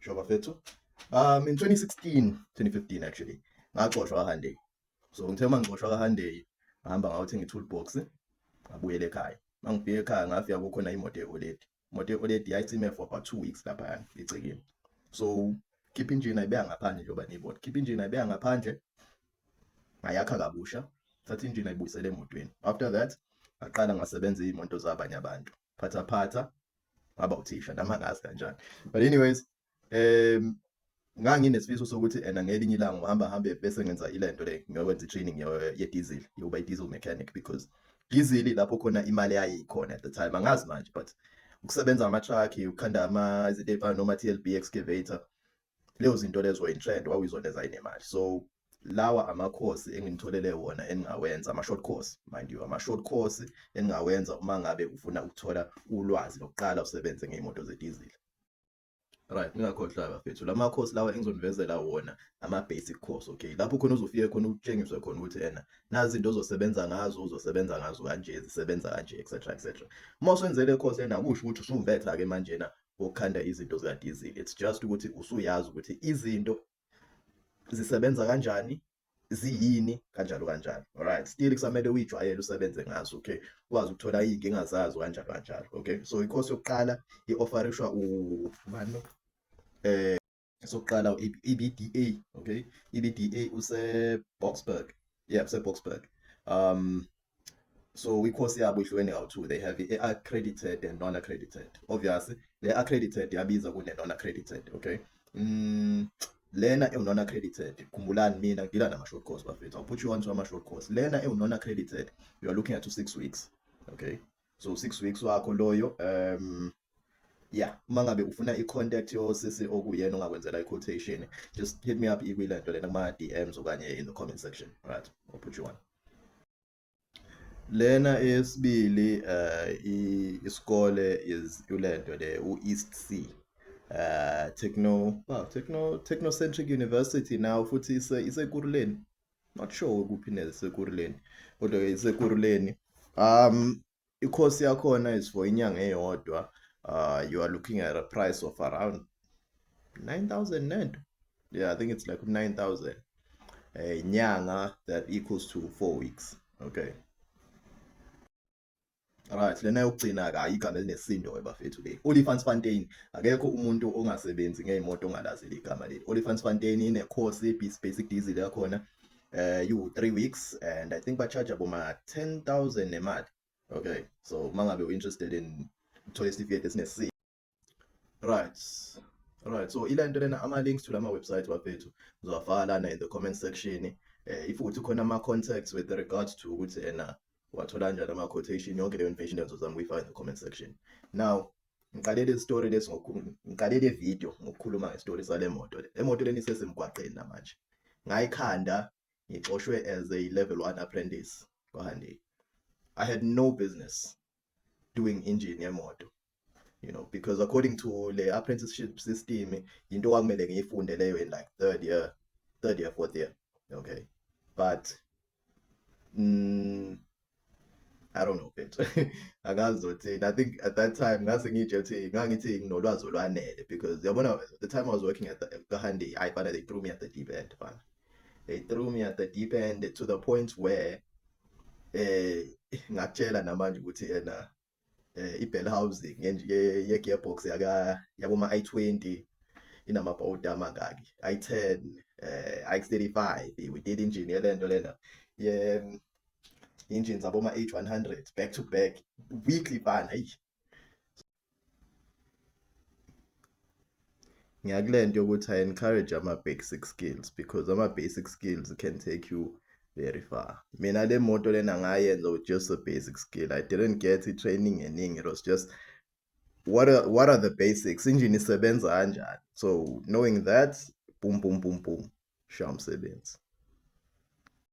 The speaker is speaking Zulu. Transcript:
Sure bafethu. In 2015 actually, ngaxoshwa kaHyundai. So ngithe uma ngixoshwa kaHyundai, ngahamba ngayothenga i-toolbox, ngabuyela ekhaya. Mangifika ekhaya ngafika kukhona imoto e-OLED. Imoto e-OLED yayisime for about 2 weeks laphayana icekile. So khipha injini ayibeka ngaphandle njengoba niyibona. Khipha injini ayibeka ngaphandle, ngayakha kabusha, thatha injini ayibuyisele emotweni. After that, ngaqala ngasebenza iy'moto zabanye abantu. Phatha, ngaba uthisha nami angazi kanjani. But anyways, nganginesifiso sokuthi ngelinye ilanga ngihambe bese ngenza ilento le ngiyokwenza i-training ye-diesel, yokuba i-diesel mechanic, because diesel lapho khona imali yayikhona at the time, angazi manje, but ukusebenza ngama-truck, ukukhanda izinto ey'fana noma-TLB excavator, leyo zinto lezo in-trend wawuyizona ezayinemali. So lawa amakhosi engitholele wona engingawenza, ama-short course, mind you, ama-short course engingawenza uma ngabe ufuna ukuthola ulwazi lokuqala usebenze ngey'moto ze-diesel. Right, ngingakhohlwa bafethu. La makhosi lawa engizonivezela wona ama-basic course, okay? Lapho khona uzofika khona utshengiswe khona ukuthi nazi izinto uzosebenza ngazo kanje, zisebenza kanje, etc. Uma usenzele i-course akusho ukuthi usuvetha-ke manje wokukhanda izinto zika-diesel. It's just ukuthi usuyazi ukuthi izinto zisebenza kanjani, ziyini, kanjalo. Alright, still kusamele uyijwayele usebenze ngazo, okay? Ukwazi ukuthola iy'nkinga zazo kanjalo, okay? So i-course yokuqala i-offerishwa ubani? Sokuqala EBDA, okay? EBDA use-Boksburg. Yeah, use-Boksburg. So i-course yabo ihlukene kawu-two. They have accredited and non-accredited. Obviously, the accredited yabiza kune-non-accredited, okay? Lena non-accredited, khumbulani mina ngidila nama-short course bafethu. I'll put you onto ama-short course. Lena non-accredited, you are looking at 6 weeks, okay? So 6 weeks wakho loyo, yeah, uma ngabe ufuna i-contact yosisi okuyena ongakwenzela i-quotation, just hit me up ikwilento lena kuma-DMs okanye in the comment section. Right, I'll put you on. Lena esibili isikole is ulento le u-East Sea. Technocentric University now futhi iseKuruleni. Not sure kuphi neze iseKuruleni. Kodwa iseKuruleni. I-course yakhona is for inyanga eyodwa. You are looking at a price of around 9,000 rand. Yeah, I think it's like 9,000. Nyanga, that equals to 4 weeks. Okay. Alright, lena yokugcina-ke igama elinesindo bafethu le. Olifantsfontein, akekho umuntu ongasebenzi ngey'moto ongalazile igama leli. Olifantsfontein ine-course basic diesel yakhona. You 3 weeks, and I think ba-charge aboma 10,000 nemali. Okay, so mangabe u-interested in uthola isitifiketi esine-C. Right, so ilento lena ama-links to lama website bafethu uzowafaka lana in the comment section. If uthi khona ama-contacts with regards to ukuthi wathola njani ama-quotation, yonke leyo information ngizozama ukuyifaka in the comment section. Now, ngiqalele video ngokukhuluma ngestory sale moto le. Le moto leni isesemgwaqeni namanje. Ngayikhanda ngixoshwe as a level 1 apprentice kwaHyundai. I had no business doing engine yemoto, you know, because according to the apprenticeship system, into kwakumele ngiyifunde leyo in like third year, 4th year, okay? But I don't know, bitch. I think at that time, ngangithi nginolwazi olwanele, because the time I was working at the Hyundai, they threw me at the deep end. They threw me at the deep end to the point where ngakutshela namanje ukuthi i-bell housing ye-gearbox yaboma i-20 inamabhawudi amangaki, i-10, i-35, we did engine yelento lena engines aboma H100 back to back weekly bana. Ngiyakulento ukuthi I encourage ama-basic skills, because ama-basic skills can take you very far. Mina le moto lena ngayenza with just a basic skill. I didn't get it training eningi. It was just what are the basics? Engine isebenza kanjani? So knowing that, boom, shaya umsebenzi.